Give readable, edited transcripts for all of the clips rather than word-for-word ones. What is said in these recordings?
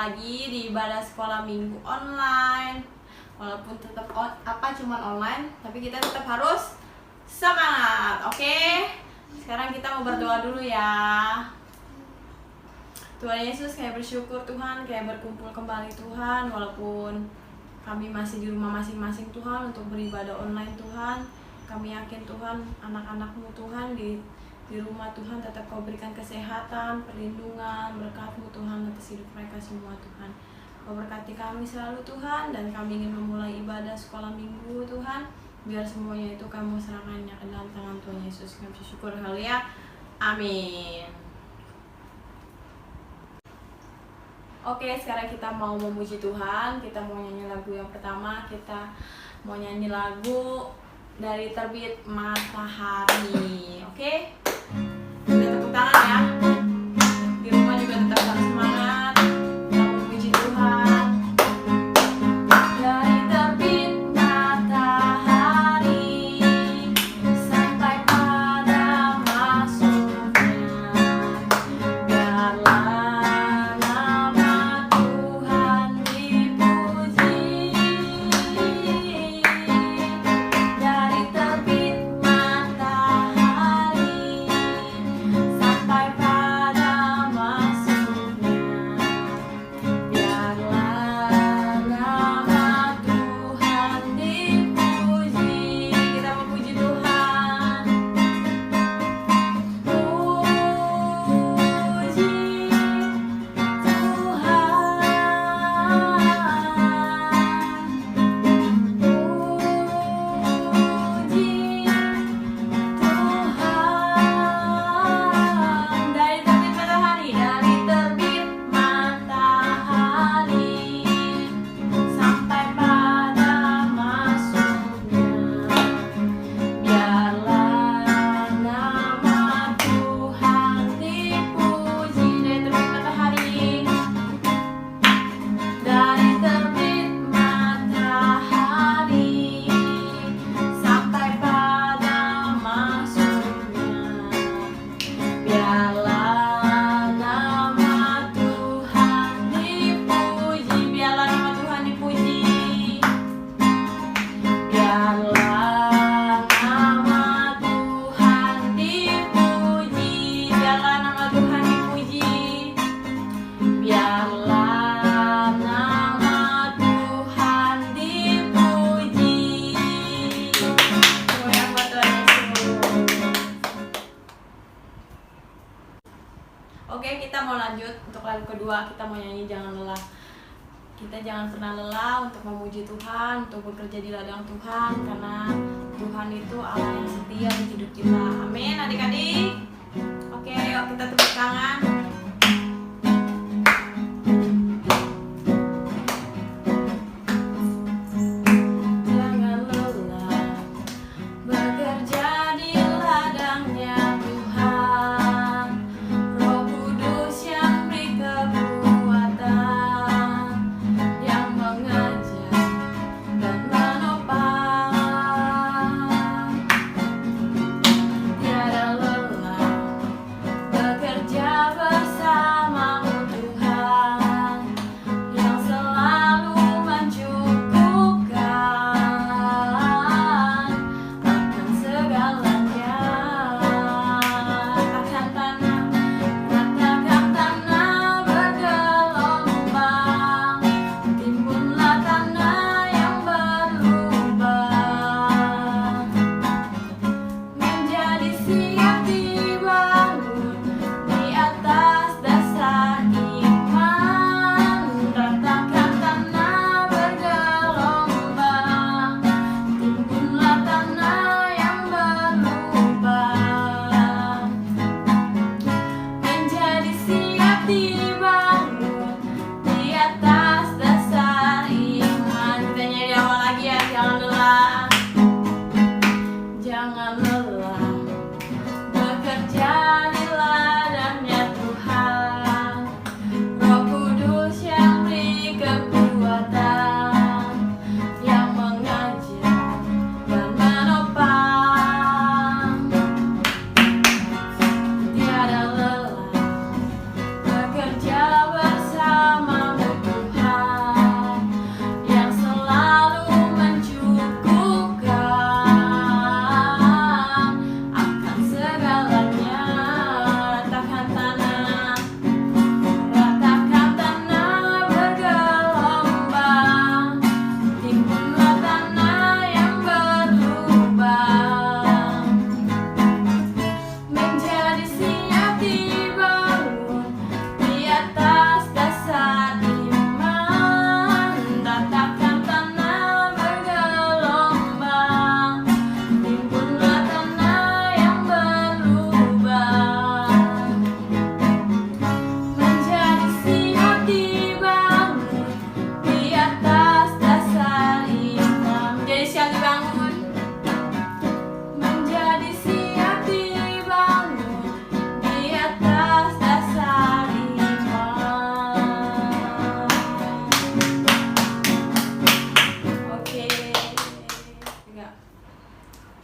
lagi di ibadah sekolah minggu online. Walaupun tetap cuman online, tapi kita tetap harus semangat. Oke? Sekarang kita mau berdoa dulu ya. Tuhan Yesus, kayak bersyukur Tuhan, kayak berkumpul kembali Tuhan, walaupun kami masih di rumah masing-masing Tuhan untuk beribadah online Tuhan. Kami yakin Tuhan, anak-anak-Mu Tuhan di rumah Tuhan tetap Kau berikan kesehatan, perlindungan, berkat-Mu Tuhan atas hidup mereka semua Tuhan. Kau berkati kami selalu Tuhan, dan kami ingin memulai ibadah sekolah minggu Tuhan. Biar semuanya itu Kamu serahkannya ke dalam tangan Tuhan Yesus. Kami bersyukur, haleluya, amin. Oke, sekarang kita mau memuji Tuhan. Kita mau nyanyi lagu yang pertama. Kita mau nyanyi lagu dari Terbit Matahari. Oke? Kita tepuk tangan ya. Di rumah juga tetap harus semangat. Kita memuji Tuhan. Dari terbit matahari sampai pada masuknya, biarlah nama Tuhan dipuji. Dari terbit matahari sampai pada masuknya, biarlah nama Tuhan dipuji. Kita memuji Tuhan. Puji Tuhan. Dari terbit matahari sampai pada masuknya, biarlah nama Tuhan dipuji. Dari terbit matahari sampai pada masuknya, biarlah nama Tuhan dipuji. Biarlah nama Tuhan dipuji. Biarlah nama Tuhan dipuji. Biarlah nama Tuhan dipuji. Biarlah nama Tuhan dipuji. Semuanya buat Tuhan Yesus. Oke, kita mau lanjut untuk lagu kedua. Kita mau nyanyi Jangan Lelah. Kita jangan pernah lelah untuk memuji Tuhan, untuk bekerja di ladang Tuhan, karena Tuhan itu Allah yang setia di hidup kita. Amin, adik-adik. Oke, yuk kita tepuk tangan. Jangan lelah bekerja di ladangnya Tuhan. Roh Kudus yang beri kekuatan, yang mengajar dan menopang. Tiada lelah bekerja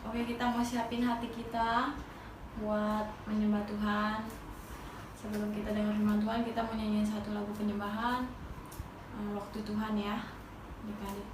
Oke, kita mau siapin hati kita buat menyembah Tuhan. Sebelum kita dengar firman Tuhan, kita mau nyanyiin satu lagu penyembahan, Waktu Tuhan ya. Adik-adik.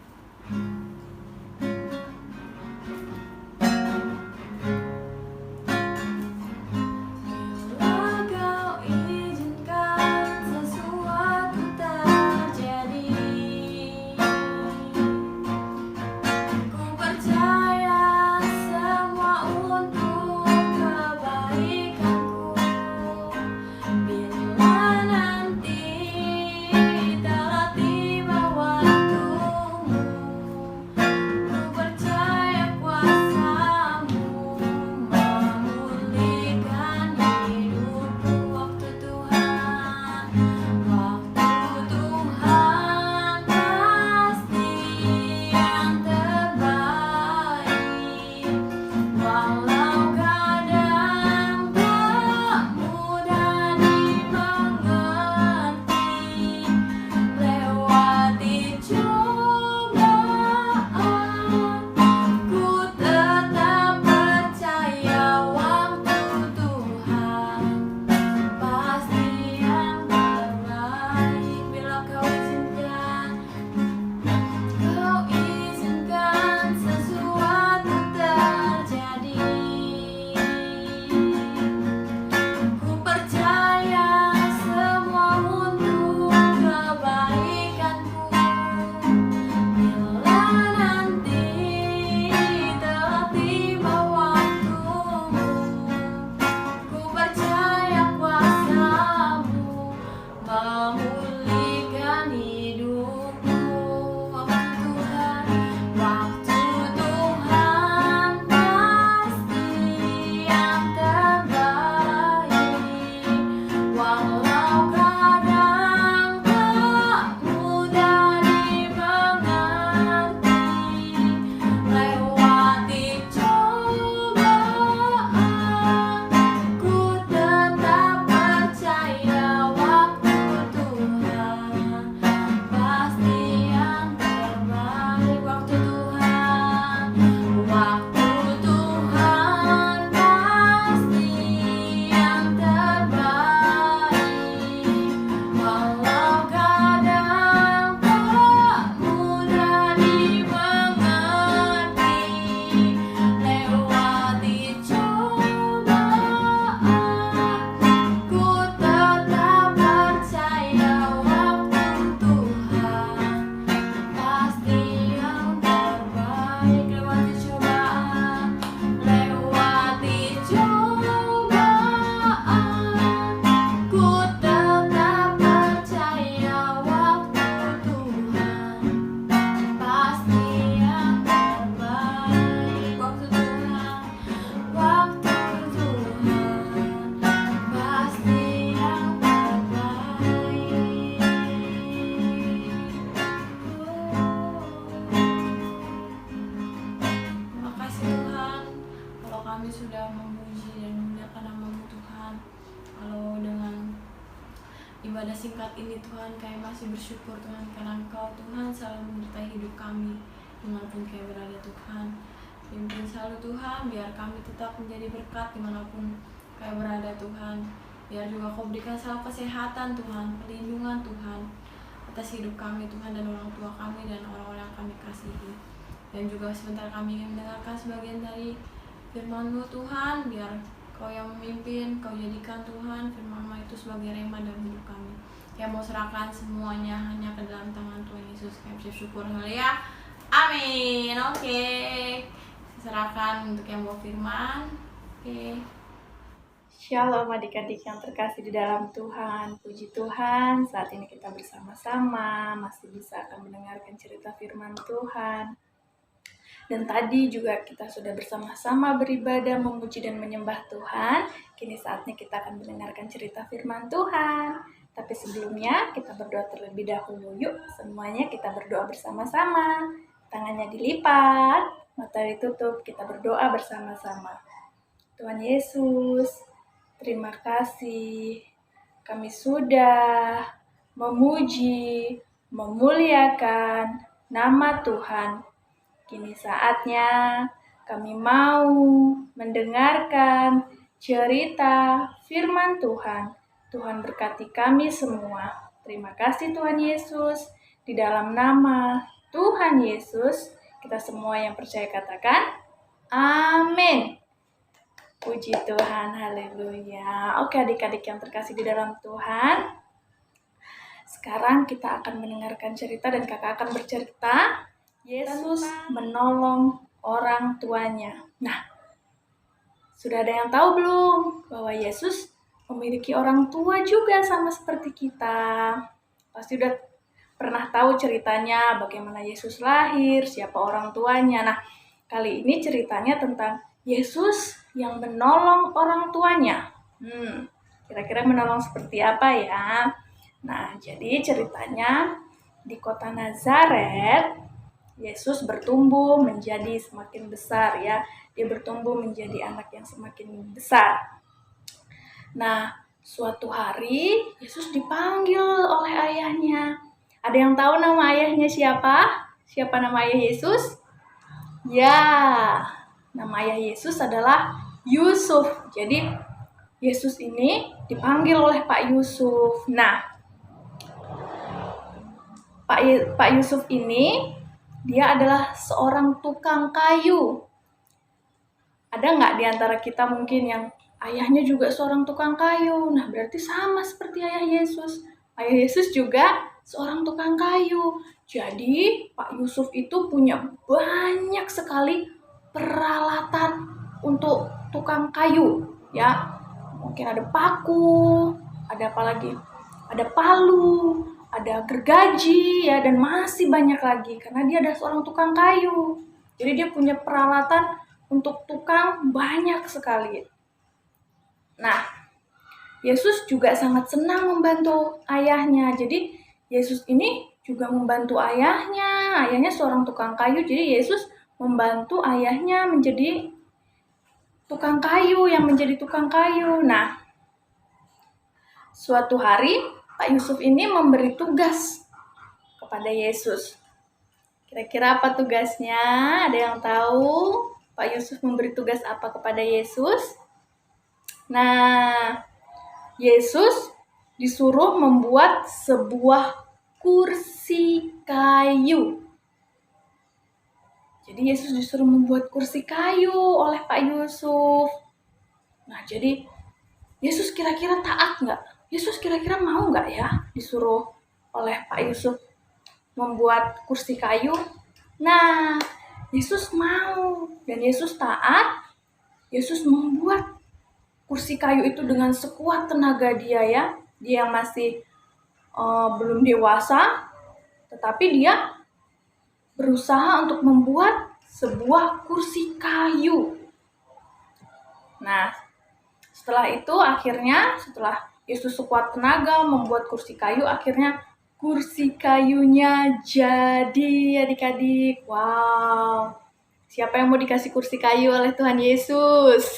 Sudah memuji dan memuliakan nama-Mu Tuhan. Kalau dengan ibadah singkat ini Tuhan, kami masih bersyukur Tuhan karena Engkau Tuhan selalu menyertai hidup kami dimanapun kami berada Tuhan. Pimpin selalu Tuhan, biar kami tetap menjadi berkat dimanapun kami berada Tuhan. Biar juga Kau berikan selalu kesehatan Tuhan, perlindungan Tuhan atas hidup kami Tuhan dan orang tua kami dan orang-orang yang kami kasihi. Dan juga sebentar kami ingin mendengarkan sebagian dari firman-Mu Tuhan, biar Kau yang memimpin, Kau jadikan Tuhan firman-Mu itu sebagai rema dalam hidup kami. Yang mau serahkan semuanya hanya ke dalam tangan Tuhan Yesus. Kami bersyukur, haleluya, amin. Oke, serahkan untuk yang bawa firman. Oke. Shalom adik-adik yang terkasih di dalam Tuhan. Puji Tuhan, saat ini kita bersama-sama masih bisa akan mendengarkan cerita firman Tuhan. Dan tadi juga kita sudah bersama-sama beribadah, memuji dan menyembah Tuhan. Kini saatnya kita akan mendengarkan cerita firman Tuhan. Tapi sebelumnya kita berdoa terlebih dahulu. Yuk semuanya kita berdoa bersama-sama. Tangannya dilipat, mata ditutup, kita berdoa bersama-sama. Tuhan Yesus, terima kasih. Kami sudah memuji, memuliakan nama Tuhan. Kini saatnya kami mau mendengarkan cerita firman Tuhan. Tuhan berkati kami semua. Terima kasih Tuhan Yesus. Di dalam nama Tuhan Yesus, kita semua yang percaya katakan, amin. Puji Tuhan, haleluya. Oke adik-adik yang terkasih di dalam Tuhan. Sekarang kita akan mendengarkan cerita dan kakak akan bercerita. Yesus menolong orang tuanya. Nah, sudah ada yang tahu belum bahwa Yesus memiliki orang tua juga sama seperti kita? Pasti udah pernah tahu ceritanya bagaimana Yesus lahir, siapa orang tuanya. Nah, kali ini ceritanya tentang Yesus yang menolong orang tuanya. Kira-kira menolong seperti apa ya? Nah, jadi ceritanya di kota Nazaret, Yesus bertumbuh menjadi semakin besar ya. Dia bertumbuh menjadi anak yang semakin besar. Nah, suatu hari Yesus dipanggil oleh ayahnya. Ada yang tahu nama ayahnya siapa? Siapa nama ayah Yesus? Ya, nama ayah Yesus adalah Yusuf. Jadi Yesus ini dipanggil oleh Pak Yusuf. Nah, Pak Yusuf ini dia adalah seorang tukang kayu. Ada nggak di antara kita mungkin yang ayahnya juga seorang tukang kayu? Nah, berarti sama seperti ayah Yesus. Ayah Yesus juga seorang tukang kayu. Jadi, Pak Yusuf itu punya banyak sekali peralatan untuk tukang kayu, ya. Mungkin ada paku, ada apa lagi? Ada palu, ada gergaji, ya, dan masih banyak lagi karena dia adalah seorang tukang kayu. Jadi dia punya peralatan untuk tukang banyak sekali. Nah, Yesus juga sangat senang membantu ayahnya. Jadi Yesus ini juga membantu ayahnya. Ayahnya seorang tukang kayu, jadi Yesus membantu ayahnya menjadi tukang kayu, yang menjadi tukang kayu. Nah, suatu hari Pak Yusuf ini memberi tugas kepada Yesus. Kira-kira apa tugasnya? Ada yang tahu? Pak Yusuf memberi tugas apa kepada Yesus? Nah, Yesus disuruh membuat sebuah kursi kayu. Jadi Yesus disuruh membuat kursi kayu oleh Pak Yusuf. Nah, jadi Yesus kira-kira taat nggak? Yesus kira-kira mau nggak ya disuruh oleh Pak Yusuf membuat kursi kayu? Nah, Yesus mau dan Yesus taat. Yesus membuat kursi kayu itu dengan sekuat tenaga dia ya. Dia masih belum dewasa, tetapi dia berusaha untuk membuat sebuah kursi kayu. Nah, setelah itu akhirnya setelah Yesus sekuat tenaga membuat kursi kayu, akhirnya kursi kayunya jadi, adik-adik. Wow. Siapa yang mau dikasih kursi kayu oleh Tuhan Yesus?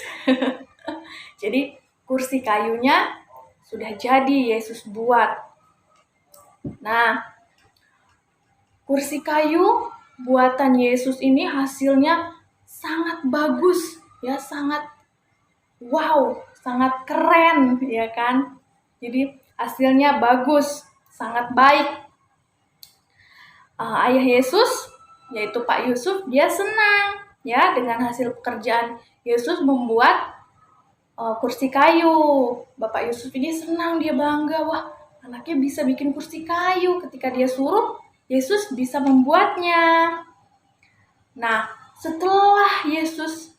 Jadi kursi kayunya sudah jadi Yesus buat. Nah, kursi kayu buatan Yesus ini hasilnya sangat bagus, ya, sangat wow, sangat keren, ya kan? Jadi hasilnya bagus, sangat baik. Ayah Yesus, yaitu Pak Yusuf, dia senang ya dengan hasil pekerjaan Yesus membuat kursi kayu. Bapak Yusuf ini senang, dia bangga, wah anaknya bisa bikin kursi kayu. Ketika dia suruh, Yesus bisa membuatnya. Nah, setelah Yesus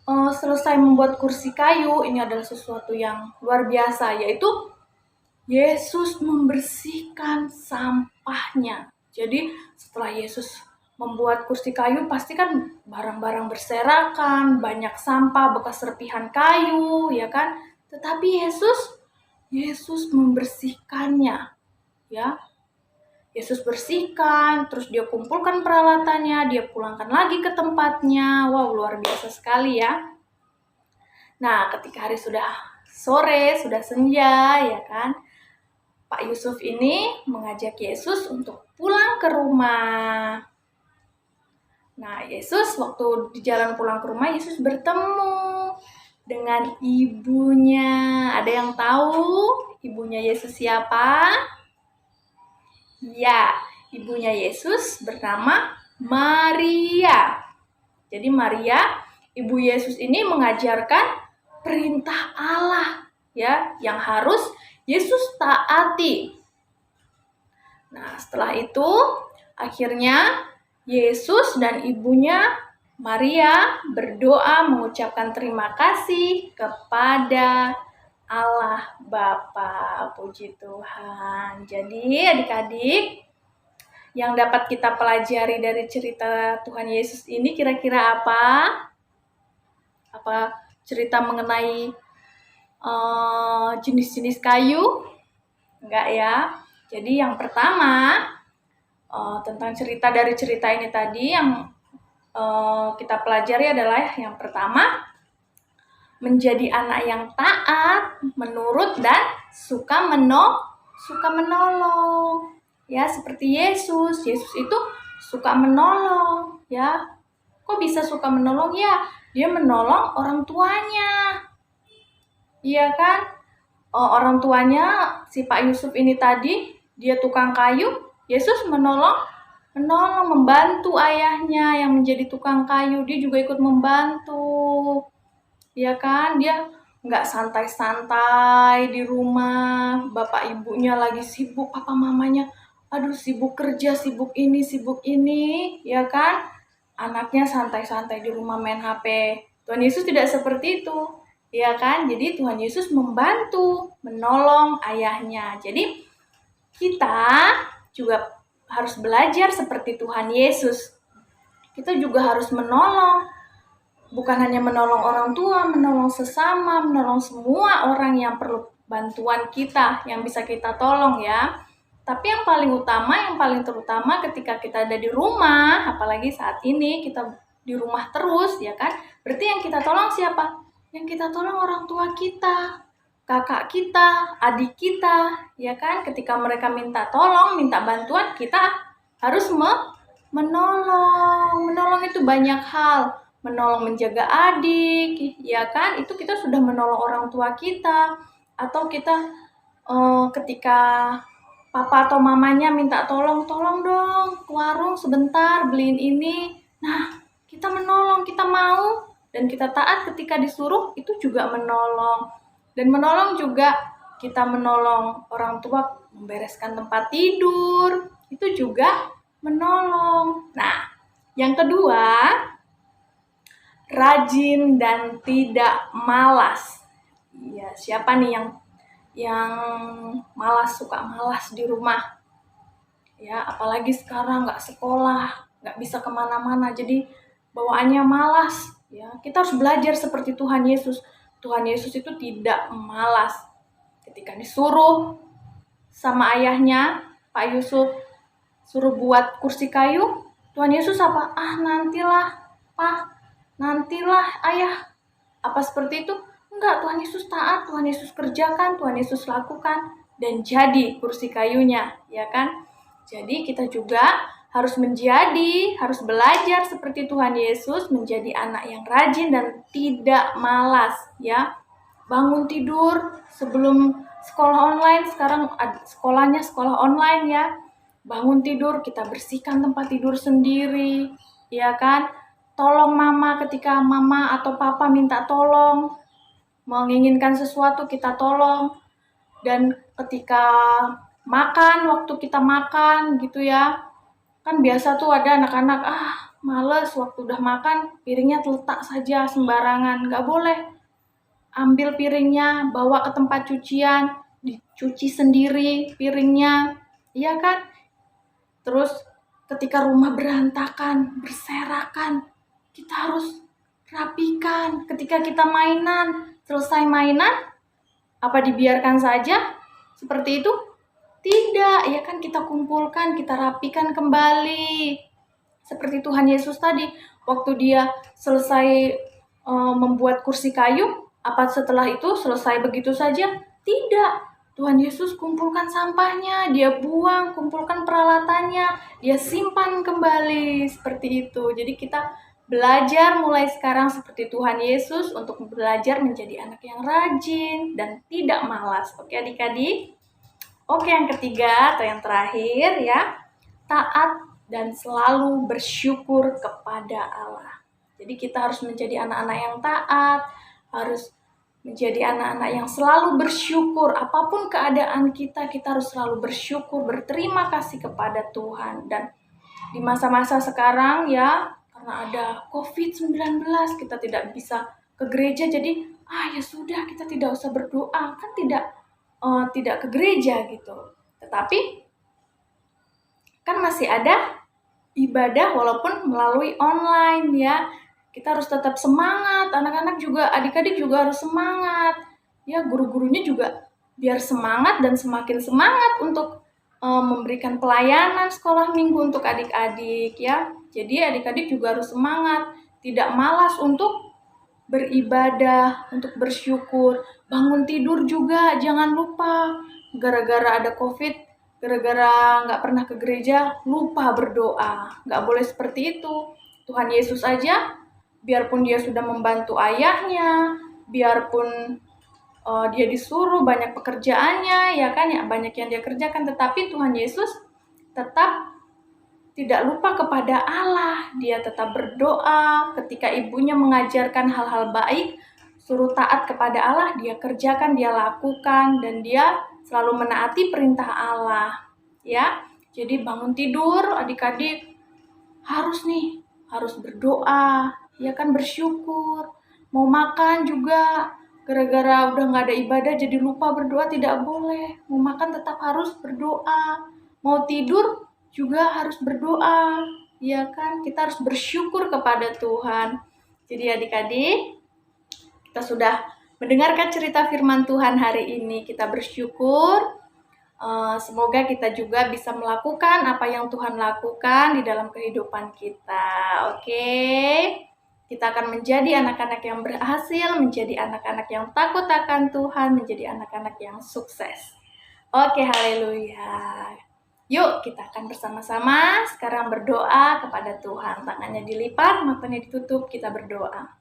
selesai membuat kursi kayu, ini adalah sesuatu yang luar biasa, yaitu Yesus membersihkan sampahnya. Jadi setelah Yesus membuat kursi kayu, pasti kan barang-barang berserakan, banyak sampah, bekas serpihan kayu, ya kan? Tetapi Yesus membersihkannya, ya. Yesus bersihkan, terus dia kumpulkan peralatannya, dia pulangkan lagi ke tempatnya. Wow, luar biasa sekali ya. Nah, ketika hari sudah sore, sudah senja, ya kan? Pak Yusuf ini mengajak Yesus untuk pulang ke rumah. Nah, Yesus waktu di jalan pulang ke rumah, Yesus bertemu dengan ibunya. Ada yang tahu ibunya Yesus siapa? Ya, ibunya Yesus bernama Maria. Jadi Maria, ibu Yesus ini mengajarkan perintah Allah ya yang harus Yesus taati. Nah, setelah itu akhirnya Yesus dan ibunya Maria berdoa mengucapkan terima kasih kepada Allah Bapa. Puji Tuhan. Jadi adik-adik, yang dapat kita pelajari dari cerita Tuhan Yesus ini kira-kira apa? Apa cerita mengenai jenis-jenis kayu? Enggak ya. Jadi yang pertama, tentang cerita dari cerita ini tadi yang kita pelajari adalah yang pertama, menjadi anak yang taat, menurut dan suka menolong. Ya, seperti Yesus. Yesus itu suka menolong, ya. Kok bisa suka menolong? Ya, dia menolong orang tuanya. Iya kan? Orang tuanya si Pak Yusuf ini tadi, dia tukang kayu, Yesus menolong, membantu ayahnya yang menjadi tukang kayu. Dia juga ikut membantu. Ya kan, dia nggak santai-santai di rumah, bapak ibunya lagi sibuk, papa mamanya, aduh sibuk kerja, sibuk ini, ya kan? Anaknya santai-santai di rumah main HP. Tuhan Yesus tidak seperti itu, ya kan? Jadi Tuhan Yesus membantu, menolong ayahnya. Jadi kita juga harus belajar seperti Tuhan Yesus. Kita juga harus menolong. Bukan hanya menolong orang tua, menolong sesama, menolong semua orang yang perlu bantuan kita, yang bisa kita tolong ya. Tapi yang paling utama, yang paling terutama ketika kita ada di rumah, apalagi saat ini kita di rumah terus ya kan, berarti yang kita tolong siapa? Yang kita tolong orang tua kita, kakak kita, adik kita, ya kan? Ketika mereka minta tolong, minta bantuan, kita harus menolong. Menolong itu banyak hal. Menolong menjaga adik, ya kan? Itu kita sudah menolong orang tua kita. Atau kita ketika papa atau mamanya minta tolong dong ke warung sebentar beliin ini. Nah, kita menolong, kita mau dan kita taat ketika disuruh, itu juga menolong. Dan menolong juga kita menolong orang tua membereskan tempat tidur, itu juga menolong. Nah, yang kedua, rajin dan tidak malas. Ya, siapa nih yang malas, suka malas di rumah? Ya, apalagi sekarang nggak sekolah, nggak bisa kemana-mana, jadi bawaannya malas. Ya, kita harus belajar seperti Tuhan Yesus. Tuhan Yesus itu tidak malas. Ketika disuruh sama ayahnya, Pak Yusuf, suruh buat kursi kayu, Tuhan Yesus apa? Nantilah, Pak. Nantilah, ayah. Apa seperti itu? Enggak, Tuhan Yesus taat, Tuhan Yesus kerjakan, Tuhan Yesus lakukan, dan jadi kursi kayunya, ya kan? Jadi kita juga harus belajar seperti Tuhan Yesus, menjadi anak yang rajin dan tidak malas, ya. Bangun tidur sebelum sekolah online, sekarang sekolahnya sekolah online ya. Bangun tidur, kita bersihkan tempat tidur sendiri, ya kan? Tolong mama ketika mama atau papa minta tolong, menginginkan sesuatu kita tolong. Dan ketika makan, waktu kita makan gitu ya, kan biasa tuh ada anak-anak, males waktu udah makan, piringnya terletak saja sembarangan. Gak boleh. Ambil piringnya, bawa ke tempat cucian, dicuci sendiri piringnya, iya kan? Terus ketika rumah berantakan, berserakan, kita harus rapikan. Ketika kita selesai mainan, apa dibiarkan saja seperti itu? Tidak, ya kan, kita kumpulkan, kita rapikan kembali. Seperti Tuhan Yesus tadi, waktu dia selesai membuat kursi kayu, apa setelah itu selesai begitu saja? Tidak. Tuhan Yesus kumpulkan sampahnya, dia buang, kumpulkan peralatannya, dia simpan kembali, seperti itu. Jadi kita belajar mulai sekarang seperti Tuhan Yesus untuk belajar menjadi anak yang rajin dan tidak malas. Oke adik-adik? Oke, yang ketiga atau yang terakhir ya, taat dan selalu bersyukur kepada Allah. Jadi kita harus menjadi anak-anak yang taat, harus menjadi anak-anak yang selalu bersyukur. Apapun keadaan kita harus selalu bersyukur, berterima kasih kepada Tuhan. Dan di masa-masa sekarang ya, karena ada COVID-19, kita tidak bisa ke gereja, jadi ya sudah, kita tidak usah berdoa, kan tidak ke gereja gitu. Tetapi kan masih ada ibadah walaupun melalui online ya. Kita harus tetap semangat, anak-anak juga, adik-adik juga harus semangat. Ya, guru-gurunya juga biar semangat dan semakin semangat untuk memberikan pelayanan sekolah minggu untuk adik-adik ya. Jadi adik-adik juga harus semangat, tidak malas untuk beribadah, untuk bersyukur. Bangun tidur juga jangan lupa. Gara-gara ada COVID, gara-gara nggak pernah ke gereja, lupa berdoa. Nggak boleh seperti itu. Tuhan Yesus aja, biarpun dia sudah membantu ayahnya, biarpun dia disuruh banyak pekerjaannya, ya kan, ya banyak yang dia kerjakan, tetapi Tuhan Yesus tetap tidak lupa kepada Allah. Dia tetap berdoa. Ketika ibunya mengajarkan hal-hal baik, suruh taat kepada Allah, dia kerjakan, dia lakukan, dan dia selalu menaati perintah Allah. Ya, jadi bangun tidur, adik-adik harus berdoa, ya kan, bersyukur. Mau makan juga, gara-gara udah nggak ada ibadah jadi lupa berdoa, tidak boleh. Mau makan tetap harus berdoa. Mau tidur juga harus berdoa, ya kan? Kita harus bersyukur kepada Tuhan. Jadi adik-adik, kita sudah mendengarkan cerita firman Tuhan hari ini. Kita bersyukur. Semoga kita juga bisa melakukan apa yang Tuhan lakukan di dalam kehidupan kita. Oke? Kita akan menjadi anak-anak yang berhasil, menjadi anak-anak yang takut akan Tuhan, menjadi anak-anak yang sukses. Oke, haleluya. Yuk, kita akan bersama-sama sekarang berdoa kepada Tuhan. Tangannya dilipat, matanya ditutup, kita berdoa.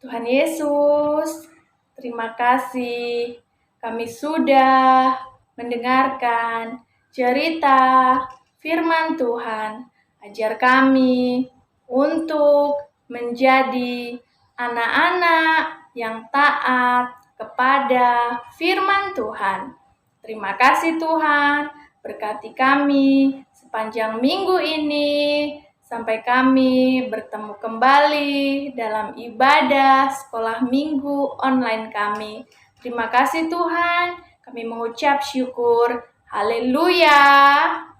Tuhan Yesus, terima kasih. Kami sudah mendengarkan cerita firman Tuhan. Ajar kami untuk menjadi anak-anak yang taat kepada firman Tuhan. Terima kasih Tuhan, berkati kami sepanjang minggu ini, sampai kami bertemu kembali dalam ibadah sekolah minggu online kami. Terima kasih Tuhan, kami mengucap syukur. Haleluya.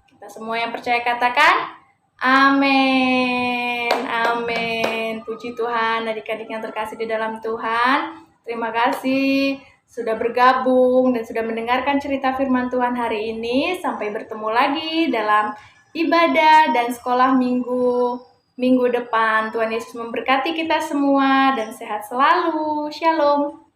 Kita semua yang percaya katakan, amin. Amin. Puji Tuhan, adik-adik yang terkasih di dalam Tuhan. Terima kasih sudah bergabung dan sudah mendengarkan cerita firman Tuhan hari ini. Sampai bertemu lagi dalam ibadah dan sekolah minggu depan. Tuhan Yesus memberkati kita semua dan sehat selalu. Shalom.